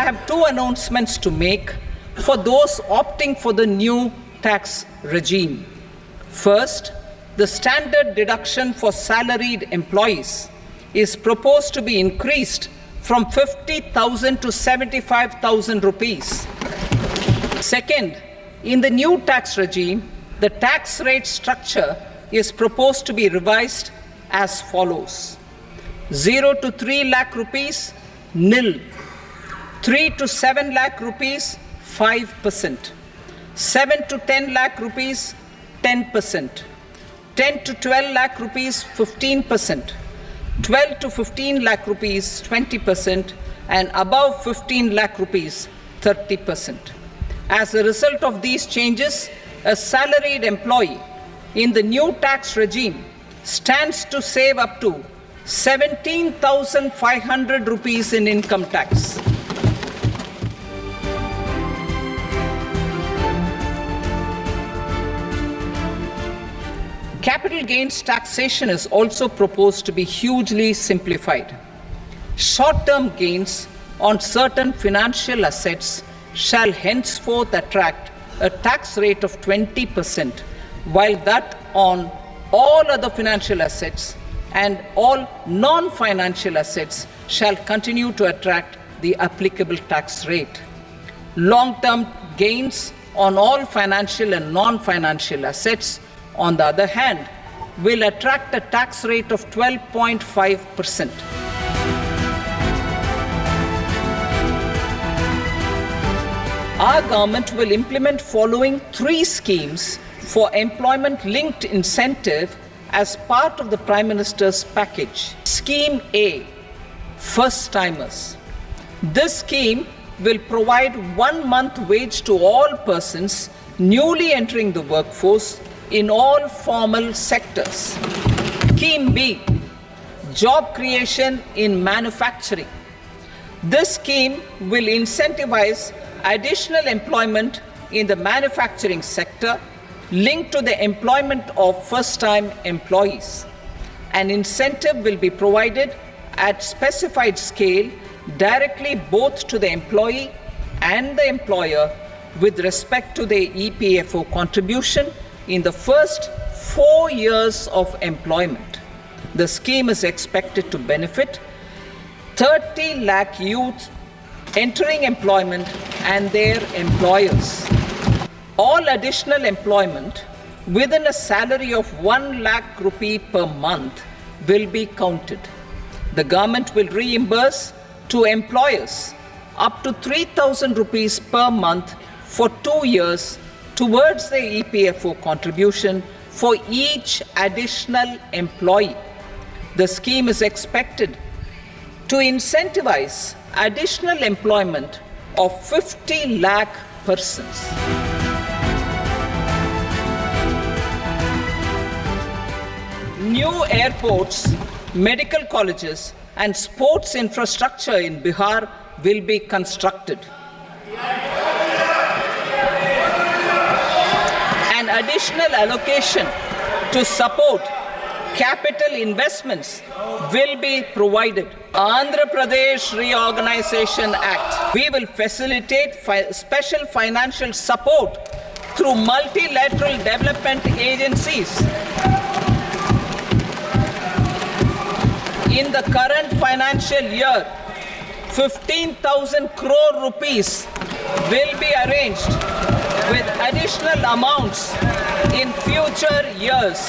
have two announcements to make for those opting for the new tax regime. First, the standard deduction for salaried employees is proposed to be increased from 50,000 to 75,000 rupees. Second, in the new tax regime, the tax rate structure is proposed to be revised as follows: 0 to 3 lakh rupees, nil; 3 to 7 lakh rupees, 5%; 7 to 10 lakh rupees, 10%; 10 to 12 lakh rupees, 15%; 12 to 15 lakh rupees, 20%; and above 15 lakh rupees, 30%. As a result of these changes, a salaried employee in the new tax regime stands to save up to 17,500 rupees in income tax. Capital gains taxation is also proposed to be hugely simplified. Short-term gains on certain financial assets shall henceforth attract a tax rate of 20%, while that on all other financial assets and all non-financial assets shall continue to attract the applicable tax rate. Long-term gains on all financial and non-financial assets, on the other hand, will attract a tax rate of 12.5%. Our government will implement following three schemes for employment-linked incentive as part of the Prime Minister's package. Scheme A, first-timers. This scheme will provide 1 month wage to all persons newly entering the workforce in all formal sectors. Scheme B, job creation in manufacturing. This scheme will incentivize additional employment in the manufacturing sector linked to the employment of first-time employees. An incentive will be provided at specified scale directly both to the employee and the employer with respect to the EPFO contribution in the first 4 years of employment. The scheme is expected to benefit 30 lakh youth entering employment and their employers. All additional employment within a salary of 1 lakh rupee per month will be counted. The government will reimburse to employers up to 3,000 rupees per month for 2 years towards the EPFO contribution for each additional employee. The scheme is expected to incentivize additional employment of 50 lakh persons. New airports, medical colleges, and sports infrastructure in Bihar will be constructed. An additional allocation to support capital investments will be provided. Andhra Pradesh Reorganization Act. We will facilitate special financial support through multilateral development agencies. In the current financial year, 15,000 crore rupees will be arranged with additional amounts in future years.